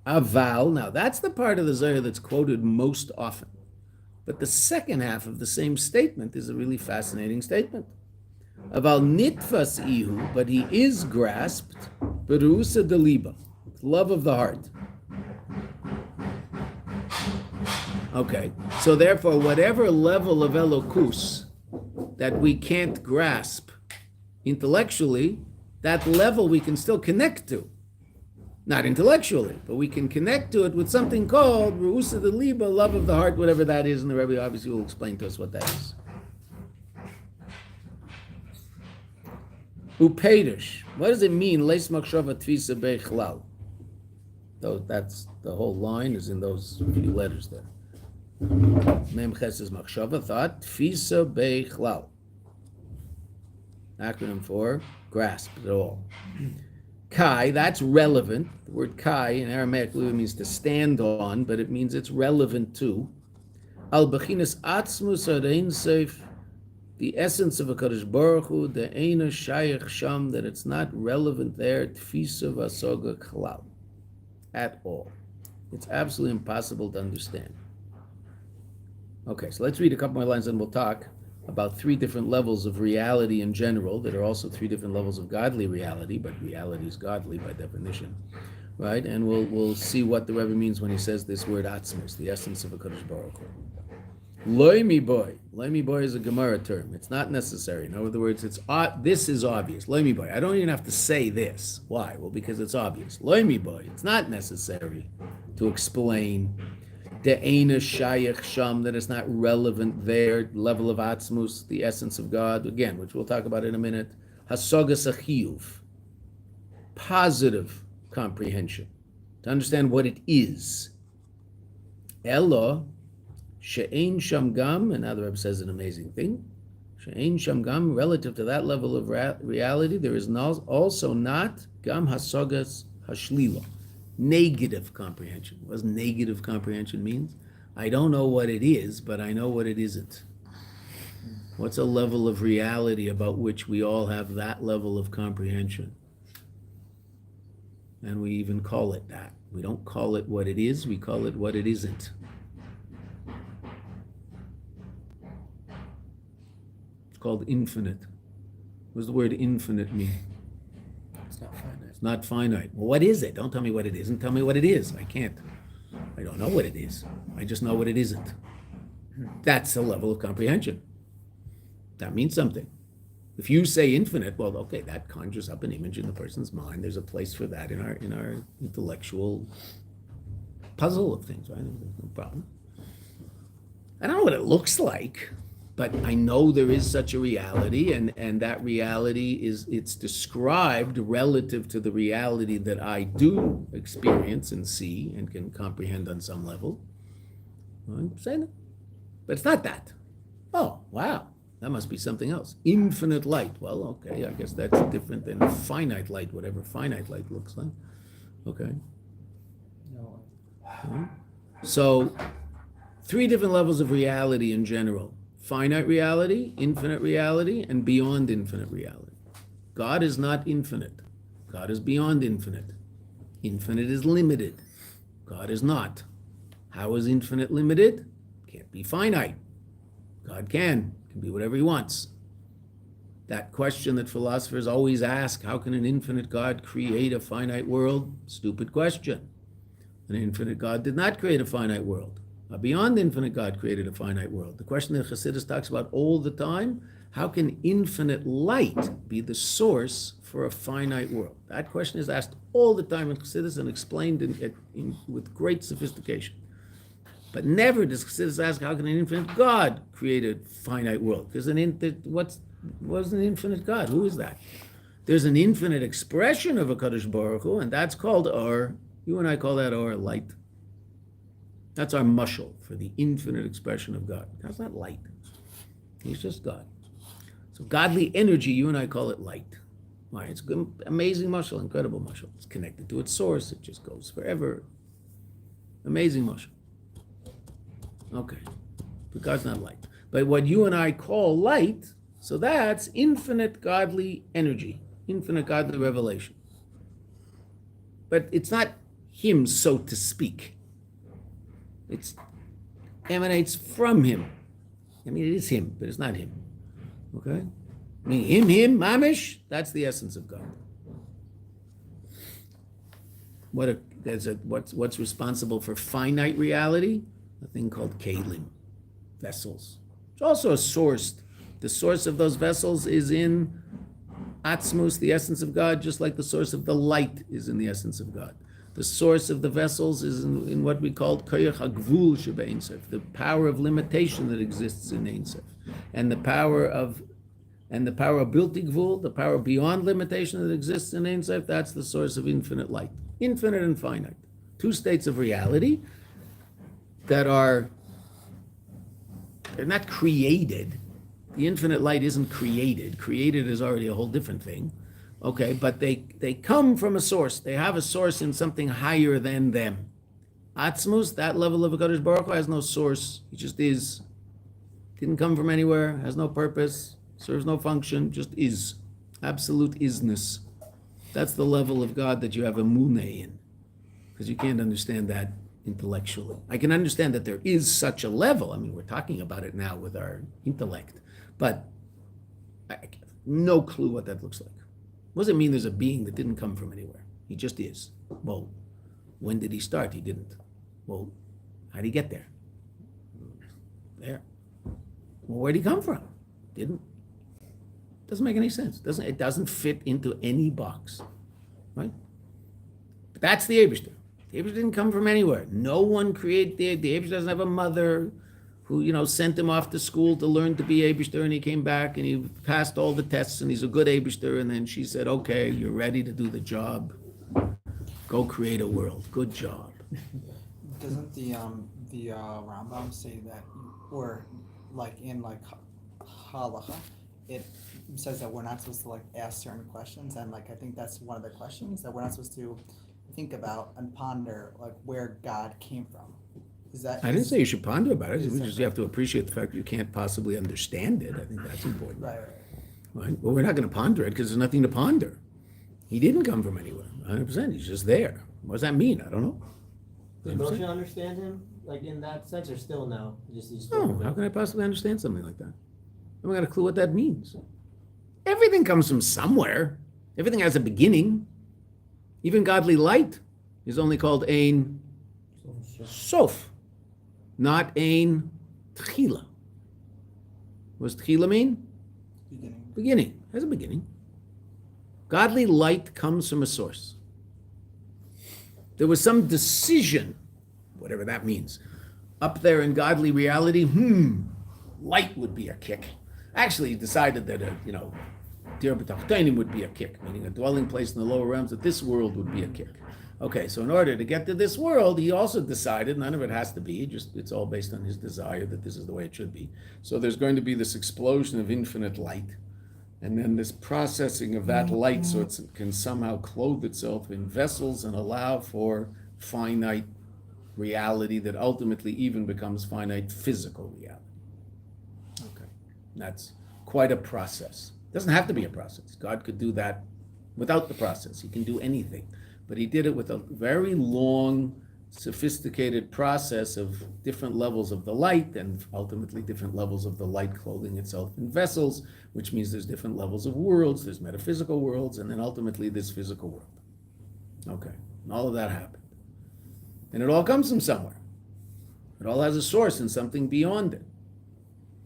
[SPEAKER 2] Aval, now that's the part of the Zohar that's quoted most often. But the second half of the same statement is a really fascinating statement. Aval nitfas ihu, but he is grasped, berusa deliba, love of the heart. Okay, so therefore, whatever level of elokus that we can't grasp intellectually, that level we can still connect to. Not intellectually, but we can connect to it with something called Ru'usa de Liba, love of the heart, whatever that is, and the Rebbe obviously will explain to us what that is. Upedish, what does it mean? Leis Machshava Tfisa Bechlal. That's the whole line is in those few letters there. Mem Ches is Machshava, thought, Tfisa Bechlal. Acronym for grasp it all. Kai, that's relevant. The word kai in Aramaic literally means to stand on, but it means it's relevant too. Al bechinas atzmus arein seif, the essence of a Kadosh Baruch Hu, the eina shayach sham, that it's not relevant there, tfisa vasoga klal, at all. It's absolutely impossible to understand. Okay, so let's read a couple more lines and we'll talk about three different levels of reality in general that are also three different levels of godly reality, but reality is godly by definition, right? And we'll see what the Rebbe means when he says this word atzmus, the essence of a Kadosh Baruch Hu. Loimi boy. Loimi boy is a Gemara term. It's not necessary. In other words, this is obvious. Loimi boy. I don't even have to say this. Why? Well, because it's obvious. Loimi boy. It's not necessary to explain the Eina Shayach Sham, that is not relevant there, level of Atzmus, the essence of God, again, which we'll talk about in a minute. Hasogas Achiyuv, positive comprehension, to understand what it is. Elo, She'ein Shamgam, and now the Rebbe says an amazing thing. She'ein Shamgam, relative to that level of reality, there is also not Gam Hasogas Hashlila. Negative comprehension. What does negative comprehension mean? I don't know what it is, but I know what it isn't. What's a level of reality about which we all have that level of comprehension? And we even call it that. We don't call it what it is, we call it what it isn't. It's called infinite. What does the word infinite mean?
[SPEAKER 1] It's not finite.
[SPEAKER 2] It's not finite. Well, what is it? Don't tell me what it isn't. Tell me what it is. I can't. I don't know what it is. I just know what it isn't. That's a level of comprehension. That means something. If you say infinite, well, okay, that conjures up an image in the person's mind. There's a place for that in our intellectual puzzle of things, right? There's no problem. I don't know what it looks like. But I know there is such a reality, and that reality it's described relative to the reality that I do experience and see and can comprehend on some level. I'm saying that. But it's not that. Oh, wow. That must be something else. Infinite light. Well, okay, I guess that's different than finite light, whatever finite light looks like. Okay.
[SPEAKER 1] No.
[SPEAKER 2] So, 3 different levels of reality in general. Finite reality, infinite reality, and beyond infinite reality. God is not infinite. God is beyond infinite. Infinite is limited. God is not. How is infinite limited? Can't be finite. God can be whatever he wants. That question that philosophers always ask, how can an infinite God create a finite world? Stupid question. An infinite God did not create a finite world. A beyond infinite God created a finite world. The question that Chassidus talks about all the time, how can infinite light be the source for a finite world? That question is asked all the time in Chassidus and explained with great sophistication. But never does Chassidus ask, how can an infinite God create a finite world? Because what's an infinite God? Who is that? There's an infinite expression of a Kadosh Baruch Hu, and that's called Or. You and I call that Or light. That's our mushal for the infinite expression of God. That's not light. He's just God. So godly energy, you and I call it light. Why? It's good, amazing mushal, incredible mushal. It's connected to its source. It just goes forever. Amazing mushal. Okay. But God's not light. But what you and I call light, so that's infinite godly energy, infinite godly revelation. But it's not him, so to speak. It emanates from him. I mean, it is him, but it's not him. Okay? I mean, him, mamish, that's the essence of God. What's responsible for finite reality? A thing called kelim, vessels. It's also a source. The source of those vessels is in Atzmus, the essence of God, just like the source of the light is in the essence of God. The source of the vessels is in what we call koyach hagvul sheba Ein Sof, the power of limitation that exists in Ein Sof, and the power of bilti gvul, the power beyond limitation that exists in Ein Sof. That's the source of infinite light, infinite and finite. 2 states of reality that they're not created. The infinite light isn't created. Created is already a whole different thing. Okay, but they come from a source. They have a source in something higher than them. Atzmus, that level of a Kadosh Baruch Hu, has no source. He just is. Didn't come from anywhere, has no purpose, serves no function, just is. Absolute isness. That's the level of God that you have a emunah in. Because you can't understand that intellectually. I can understand that there is such a level. I mean, we're talking about it now with our intellect. But I have no clue what that looks like. What does it mean there's a being that didn't come from anywhere? He just is. Well, when did he start? He didn't. Well, how did he get there? There. Well, where'd he come from? Didn't. Doesn't make any sense. It doesn't fit into any box. Right? But that's the Eibishter. The Eibishter didn't come from anywhere. No one created the Eibishter doesn't have a mother who, sent him off to school to learn to be Eibishter, and he came back and he passed all the tests and he's a good Eibishter, and then she said, okay, you're ready to do the job. Go create a world. Good job.
[SPEAKER 3] Doesn't the Rambam say that, or in halacha, it says that we're not supposed to ask certain questions, and I think that's one of the questions that we're not supposed to think about and ponder where God came from.
[SPEAKER 2] I didn't say you should ponder about it. You have to appreciate the fact that you can't possibly understand it. I think that's important.
[SPEAKER 3] Right.
[SPEAKER 2] Well, we're not going to ponder it because there's nothing to ponder. He didn't come from anywhere. 100%. He's just there. What does that mean? I don't know.
[SPEAKER 1] Does Moshe understand him in that sense, or still no?
[SPEAKER 2] No. How can I possibly understand something like that? I haven't got a clue what that means. Everything comes from somewhere. Everything has a beginning. Even godly light is only called Ein Sof. Not Ein Tchila. What does Tchila mean? Beginning. Has a beginning. Godly light comes from a source. There was some decision, whatever that means, up there in godly reality. light would be a kick. Actually, he decided that Dir B'Tachtonim would be a kick, meaning a dwelling place in the lower realms, that this world would be a kick. Okay, so in order to get to this world, he also decided, none of it has to be, it's all based on his desire that this is the way it should be. So there's going to be this explosion of infinite light, and then this processing of that light so it can somehow clothe itself in vessels and allow for finite reality that ultimately even becomes finite physical reality. Okay, that's quite a process. It doesn't have to be a process. God could do that without the process. He can do anything. But he did it with a very long, sophisticated process of different levels of the light and ultimately different levels of the light clothing itself in vessels, which means there's different levels of worlds, there's metaphysical worlds, and then ultimately this physical world. Okay, and all of that happened. And it all comes from somewhere. It all has a source and something beyond it.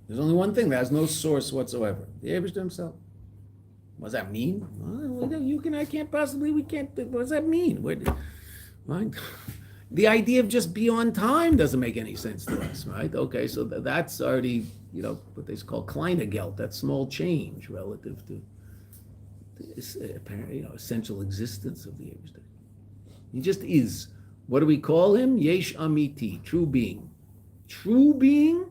[SPEAKER 2] There's only one thing that has no source whatsoever, the Eibishter himself. What does that mean? Well, I can't possibly, we can't, what does that mean? The idea of just beyond time doesn't make any sense to us, right? Okay, so that's already, what they call Kleinegeld, that small change relative to this essential existence of the Eibishter. He just is. What do we call him? Yesh Amiti, true being. True being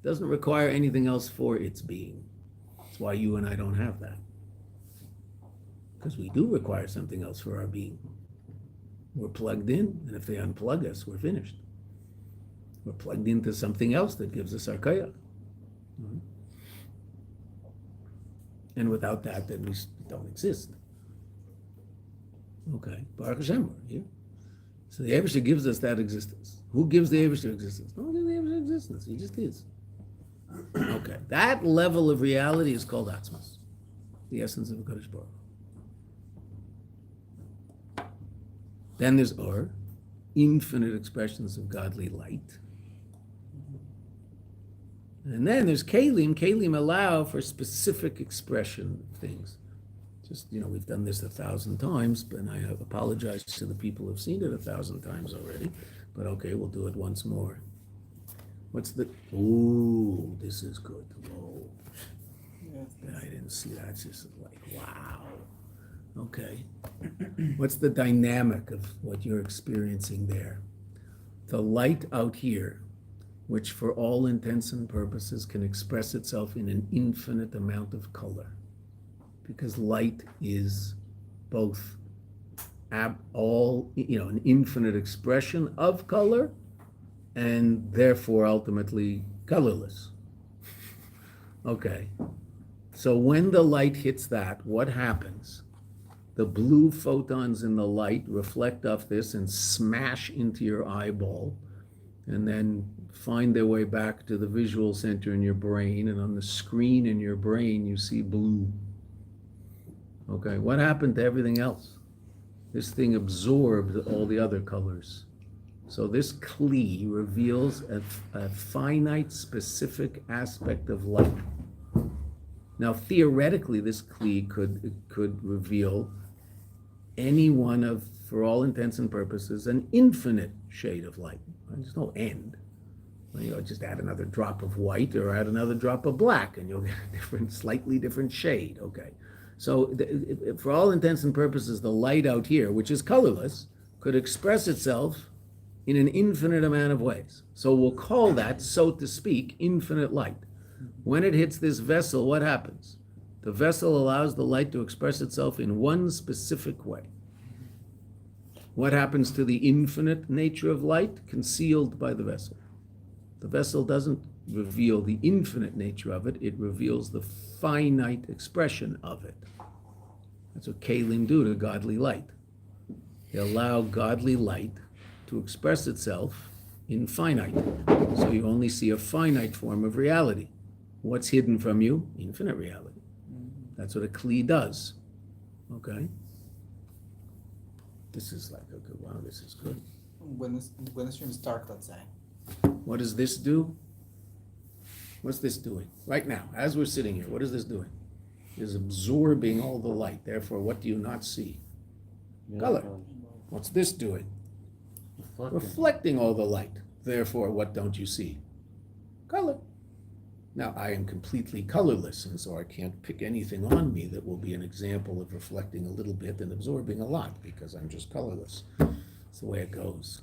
[SPEAKER 2] doesn't require anything else for its being. That's why you and I don't have that. Because we do require something else for our being. We're plugged in, and if they unplug us, we're finished. We're plugged into something else that gives us our kaya. And without that, then we don't exist. Okay, Baruch Hashem, we're here. So the Eibishter gives us that existence. Who gives the Eibishter existence? No one gives the Eibishter existence. He just is. Okay, that level of reality is called Atzmos, the essence of HaKadosh Baruch. Then there's Or, infinite expressions of godly light. And then there's Kalim. Kalim allow for specific expression of things. Just, we've done this 1,000 times, and I apologize to the people who've seen it 1,000 times already. But okay, we'll do it once more. Ooh, this is good. Whoa. Yeah, I didn't see that. It's just like, wow. Okay. What's the dynamic of what you're experiencing there? The light out here, which for all intents and purposes can express itself in an infinite amount of color. Because light is both an infinite expression of color and therefore ultimately colorless. Okay. So when the light hits that, what happens? The blue photons in the light reflect off this and smash into your eyeball and then find their way back to the visual center in your brain, and on the screen in your brain you see blue. Okay, what happened to everything else? This thing absorbed all the other colors. So this Kli reveals a finite, specific aspect of light. Now, theoretically, this Kli could reveal any one of, for all intents and purposes, an infinite shade of light. There's no end. Just add another drop of white or add another drop of black, and you'll get a slightly different shade. Okay. So for all intents and purposes, the light out here, which is colorless, could express itself in an infinite amount of ways. So we'll call that, so to speak, infinite light. When it hits this vessel, what happens? The vessel allows the light to express itself in one specific way. What happens to the infinite nature of light? Concealed by the vessel. The vessel doesn't reveal the infinite nature of it, it reveals the finite expression of it. That's what Kalim do to godly light. They allow godly light to express itself in finite. So you only see a finite form of reality. What's hidden from you? Infinite reality. That's what a Kli does. Okay? This is like, okay, wow, this is good.
[SPEAKER 3] When the stream is dark, let's say.
[SPEAKER 2] What does this do? What's this doing? Right now, as we're sitting here, what is this doing? It is absorbing all the light. Therefore, what do you not see? Color. What's this doing? Reflecting all the light. Therefore, what don't you see? Color. Now, I am completely colorless, and so I can't pick anything on me that will be an example of reflecting a little bit and absorbing a lot, because I'm just colorless. It's the way it goes.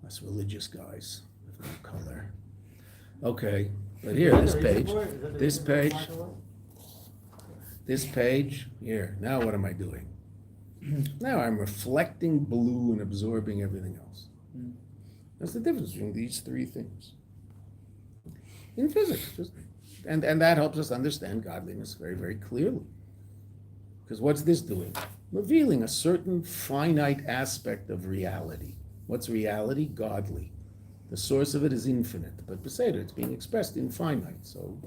[SPEAKER 2] Us religious guys with no color. Okay, but here, this page, here, now what am I doing? Now I'm reflecting blue and absorbing everything else. That's the difference between these three things. In physics, and that helps us understand godliness very, very clearly. Because what's this doing? Revealing a certain finite aspect of reality. What's reality? Godly. The source of it is infinite, but beside it, it's being expressed in finite. So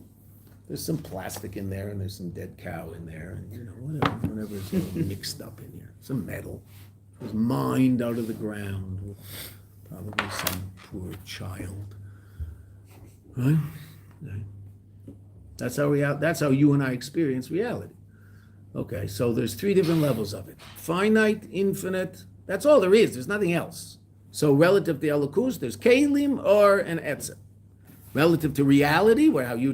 [SPEAKER 2] there's some plastic in there, and there's some dead cow in there, and whatever is mixed up in here. Some metal. It was mined out of the ground with probably some poor child. Right? That's how you and I experience reality. Okay, so there's three different levels of it. Finite, infinite, that's all there is. There's nothing else. So relative to Elokus, there's Kalim or an Etzem. Relative to reality, how you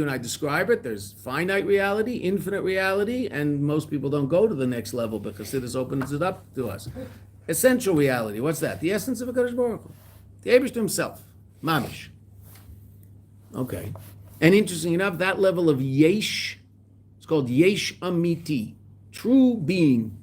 [SPEAKER 2] and I describe it, there's finite reality, infinite reality, and most people don't go to the next level because Chassidus opens it up to us. Essential reality, what's that? The essence of HaKadosh Baruch Hu. The Eibishter himself, Mamish. Okay. And interesting enough, that level of Yesh, it's called Yesh Amiti, true being.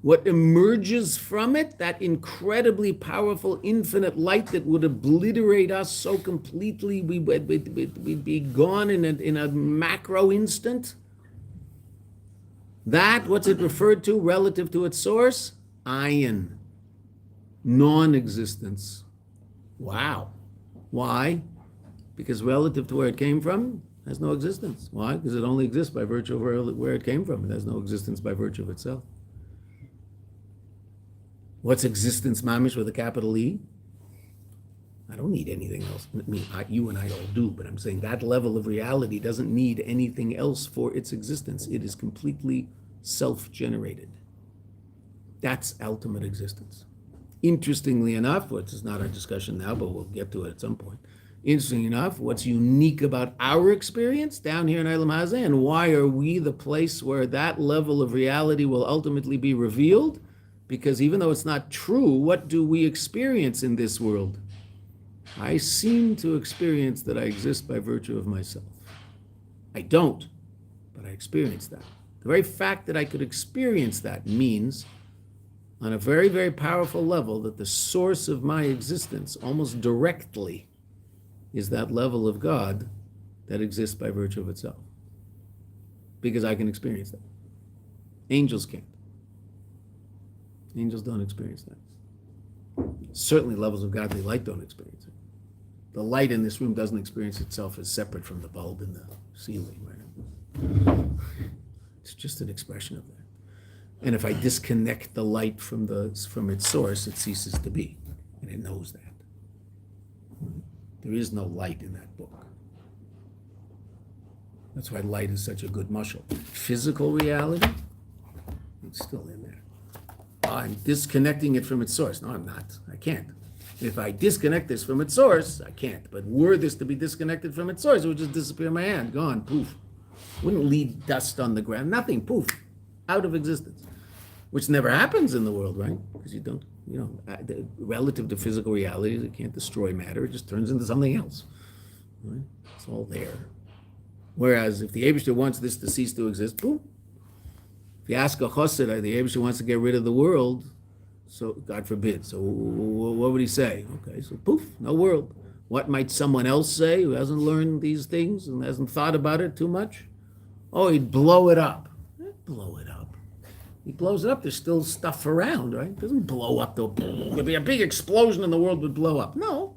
[SPEAKER 2] What emerges from it, that incredibly powerful infinite light that would obliterate us so completely, we'd be gone in a macro instant. That, what's it referred to relative to its source? Ayin. Non-existence. Wow. Why? Because relative to where it came from, it has no existence. Why? Because it only exists by virtue of where it came from. It has no existence by virtue of itself. What's existence, mamish, with a capital E? I don't need anything else. I mean, you and I all do, but I'm saying that level of reality doesn't need anything else for its existence. It is completely self-generated. That's ultimate existence. Interestingly enough, which is not our discussion now, but we'll get to it at some point. Interesting enough, what's unique about our experience down here in Eilam Hazeh, and why are we the place where that level of reality will ultimately be revealed? Because even though it's not true, what do we experience in this world? I seem to experience that I exist by virtue of myself. I don't, but I experience that. The very fact that I could experience that means, on a very, very powerful level, that the source of my existence, almost directly, is that level of God that exists by virtue of itself. Because I can experience that. Angels can't. Angels don't experience that. Certainly levels of godly light don't experience it. The light in this room doesn't experience itself as separate from the bulb in the ceiling, right? It's just an expression of that. And if I disconnect the light from its source, it ceases to be. And it knows that. There is no light in that book. That's why light is such a good mushal. Physical reality, it's still in there. I'm disconnecting it from its source. No, I'm not. I can't. If I disconnect this from its source, I can't. But were this to be disconnected from its source, it would just disappear in my hand. Gone. Poof. Wouldn't leave dust on the ground. Nothing. Poof. Out of existence. Which never happens in the world, right? Because you don't, relative to physical reality, it can't destroy matter. It just turns into something else. Right? It's all there. Whereas if the Eibishter wants this to cease to exist, boom. If you ask a chassid, the Eibishter wants to get rid of the world, so God forbid. So what would he say? Okay, so poof, no world. What might someone else say who hasn't learned these things and hasn't thought about it too much? Oh, he'd blow it up. Blow it up. He blows it up. There's still stuff around, right? It doesn't blow up. There'd be a big explosion and the world would blow up. No.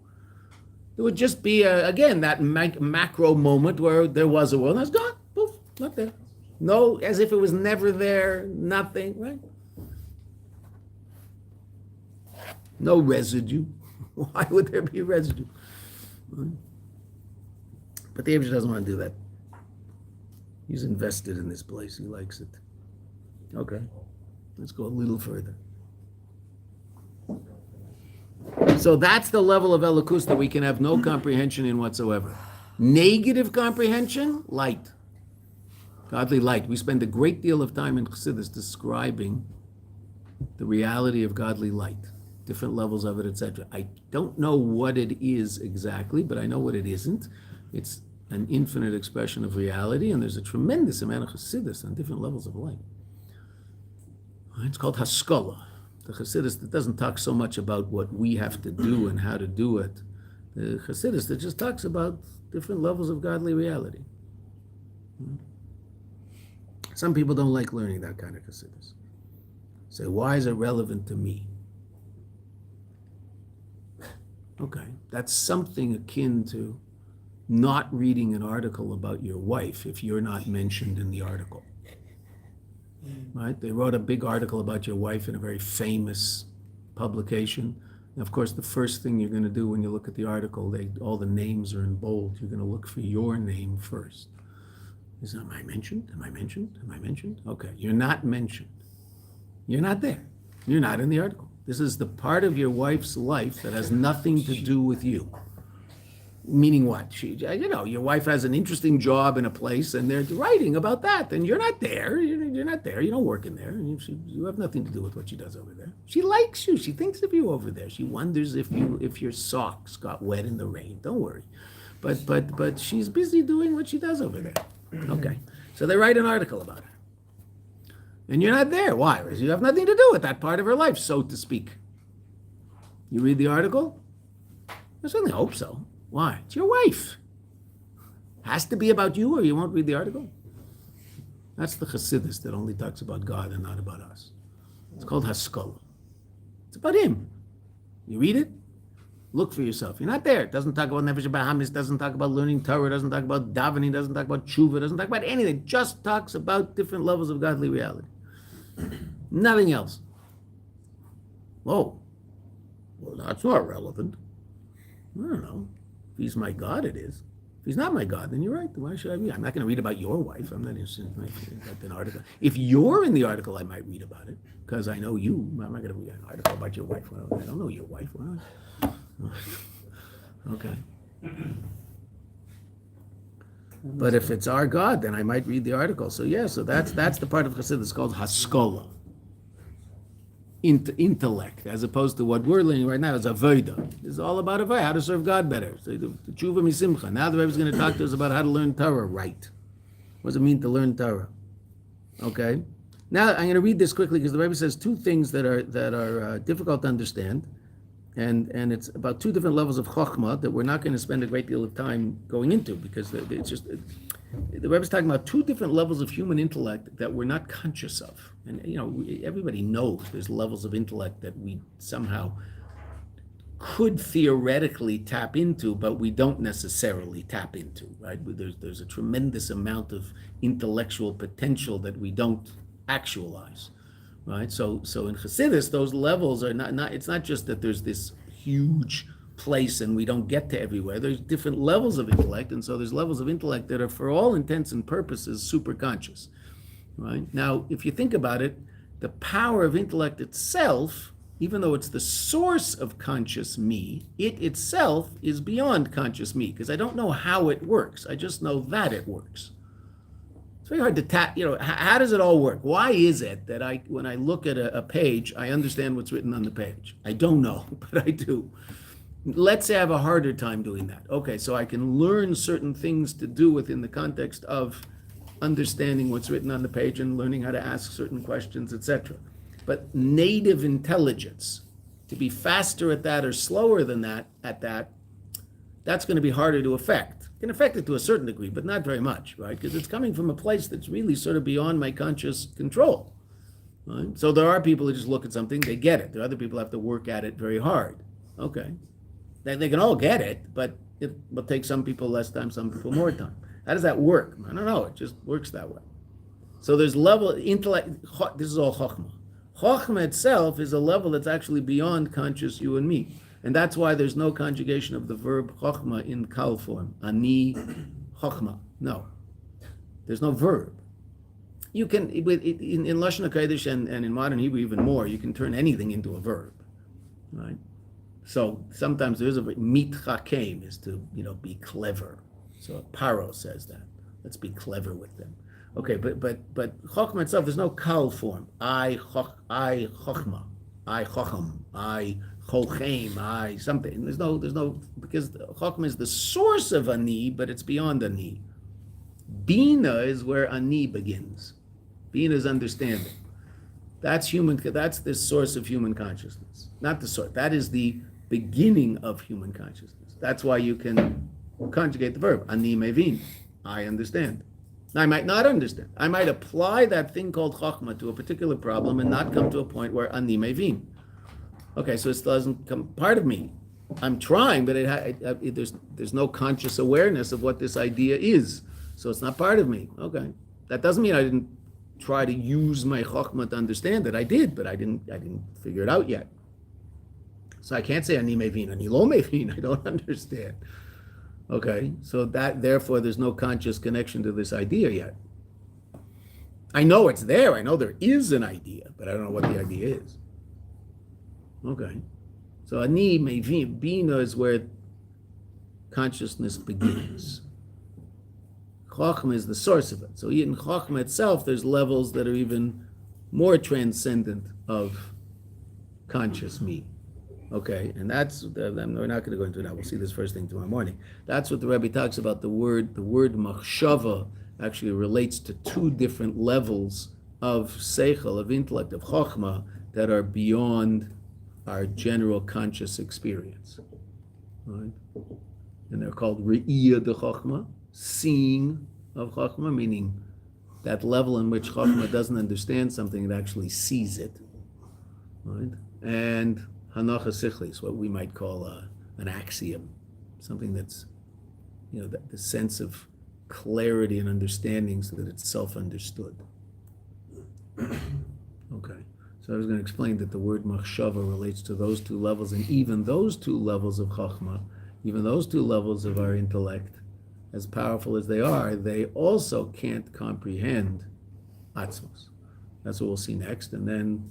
[SPEAKER 2] It would just be, again, that macro moment where there was a world and it's gone. Poof, not there. No, as if it was never there, nothing, right? No residue. Why would there be residue? Right? But the Eibishter doesn't want to do that. He's invested in this place. He likes it. Okay, let's go a little further. So that's the level of elokus that we can have no comprehension in whatsoever. Negative comprehension, light. Godly light. We spend a great deal of time in Chassidus describing the reality of godly light, different levels of it, etc. I don't know what it is exactly, but I know what it isn't. It's an infinite expression of reality, and there's a tremendous amount of Chassidus on different levels of light. It's called Haskalah. The Chassidus that doesn't talk so much about what we have to do and how to do it. The Chassidus that just talks about different levels of godly reality. Some people don't like learning that kind of Chassidus. Say, why is it relevant to me? Okay, that's something akin to not reading an article about your wife if you're not mentioned in the article. Right? They wrote a big article about your wife in a very famous publication. And of course, the first thing you're going to do when you look at the article, all the names are in bold. You're going to look for your name first. Am I mentioned? Am I mentioned? Am I mentioned? Okay, you're not mentioned. You're not there. You're not in the article. This is the part of your wife's life that has nothing to do with you. Meaning what? Your wife has an interesting job in a place, and they're writing about that, and you're not there. You're not there. You don't work in there. You have nothing to do with what she does over there. She likes you. She thinks of you over there. She wonders if your socks got wet in the rain. Don't worry. But she's busy doing what she does over there. Okay. So they write an article about her. And you're not there. Why? Because you have nothing to do with that part of her life, so to speak. You read the article? I certainly hope so. Why? It's your wife. Has to be about you or you won't read the article. That's the Chassidus that only talks about God and not about us. It's called Haskalah. It's about him. You read it, look for yourself. You're not there. It doesn't talk about Nefesh Bahamis, doesn't talk about learning Torah, doesn't talk about davening, doesn't talk about tshuva, doesn't talk about anything. It just talks about different levels of godly reality. Nothing else. Whoa. Well, that's not relevant. I don't know. If he's my God, it is. If he's not my God, then you're right. Why should I read? I'm not going to read about your wife. I'm not interested in an article. If you're in the article, I might read about it because I know you. I'm not going to read an article about your wife. Well, I don't know your wife. Well, okay. But if it's our God, then I might read the article. So that's the part of Chassidus called Haskalah. Intellect, as opposed to what we're learning right now is avodah. It's all about avodah, how to serve God better. So the tshuva misimcha. Now the Rebbe is going to talk to us about how to learn Torah right. What does it mean to learn Torah? Okay. Now I'm going to read this quickly because the Rebbe says two things that are difficult to understand, and it's about two different levels of chokhmah that we're not going to spend a great deal of time going into because it's just. The Rebbe is talking about two different levels of human intellect that we're not conscious of. And, everybody knows there's levels of intellect that we somehow could theoretically tap into, but we don't necessarily tap into, right? There's a tremendous amount of intellectual potential that we don't actualize, right? So in Chassidus, those levels are not it's not just that there's this huge place and we don't get to everywhere. There's different levels of intellect, and so there's levels of intellect that are, for all intents and purposes, super conscious. Right? Now, if you think about it, the power of intellect itself, even though it's the source of conscious me, it itself is beyond conscious me, because I don't know how it works. I just know that it works. It's very hard to tap, how does it all work? Why is it that when I look at a page, I understand what's written on the page? I don't know, but I do. Let's say I have a harder time doing that. Okay, so I can learn certain things to do within the context of understanding what's written on the page and learning how to ask certain questions, etc. But native intelligence, to be faster at that or slower than that at that, that's going to be harder to affect. Can affect it to a certain degree, but not very much, right? Because it's coming from a place that's really sort of beyond my conscious control. Right? So there are people who just look at something, they get it. There are other people who have to work at it very hard. Okay. They can all get it, but it will take some people less time, some people more time. How does that work? I don't know. It just works that way. So there's level intellect. This is all chokhmah. Chokhmah itself is a level that's actually beyond conscious you and me, and that's why there's no conjugation of the verb chokhmah in kal form. Ani chokhmah. No, there's no verb. You can in Lashon HaKodesh and in modern Hebrew even more. You can turn anything into a verb, right? So sometimes there is a mitchakem is to be clever. So Paro says that. Let's be clever with them. Okay, but Chokhmah itself, there's no kal form. I Chokhmah, I Chocham, I Chochem, I something. There's no because Chokhmah is the source of ani, but it's beyond ani. Bina is where ani begins. Bina is understanding. That's the source of human consciousness. Not the source. That is the beginning of human consciousness. That's why you can conjugate the verb. Ani mevin. I understand. I might not understand. I might apply that thing called Chokhmah to a particular problem and not come to a point where ani mevin. Okay, so it doesn't come part of me. I'm trying, but there's no conscious awareness of what this idea is. So it's not part of me. Okay, that doesn't mean I didn't try to use my Chokhmah to understand it. I did, but I didn't figure it out yet. So I can't say ani mevin, ani lo mevin. I don't understand. Okay, so therefore there's no conscious connection to this idea yet. I know it's there. I know there is an idea, but I don't know what the idea is. Okay, so ani mevin, bina is where consciousness begins. Chokhmah is the source of it. So in Chokhmah itself, there's levels that are even more transcendent of conscious me. Okay, and we're not going to go into it now. We'll see this first thing tomorrow morning. That's what the Rebbe talks about. The word machshava actually relates to two different levels of seichel, of intellect, of chokhmah, that are beyond our general conscious experience. Right? And they're called re'iyah de chokhmah, seeing of chokhmah, meaning that level in which chokhmah doesn't understand something, it actually sees it. Right? And hanacha sichlis, what we might call an axiom, something that's, the sense of clarity and understanding so that it's self-understood. Okay, so I was going to explain that the word machshava relates to those two levels, and even those two levels of chachma, even those two levels of our intellect, as powerful as they are, they also can't comprehend atzmos. That's what we'll see next, and then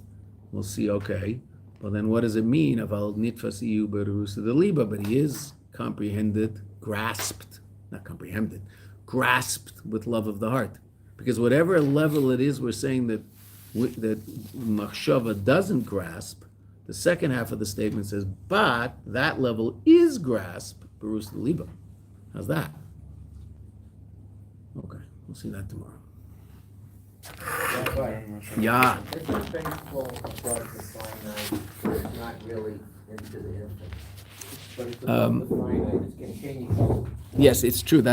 [SPEAKER 2] we'll see, okay, well, then what does it mean? Aval nitfas iyu berusa de liba, but he is comprehended, grasped with love of the heart. Because whatever level it is, we're saying that machshava doesn't grasp. The second half of the statement says, but that level is grasped berusa de liba. How's that? Okay, we'll see that tomorrow.
[SPEAKER 1] That's right.
[SPEAKER 2] Yeah.
[SPEAKER 1] It's a faithful approach to finite, where it's not really into the infinite. But it's above the finite, it's continuous.
[SPEAKER 2] Yes, it's true.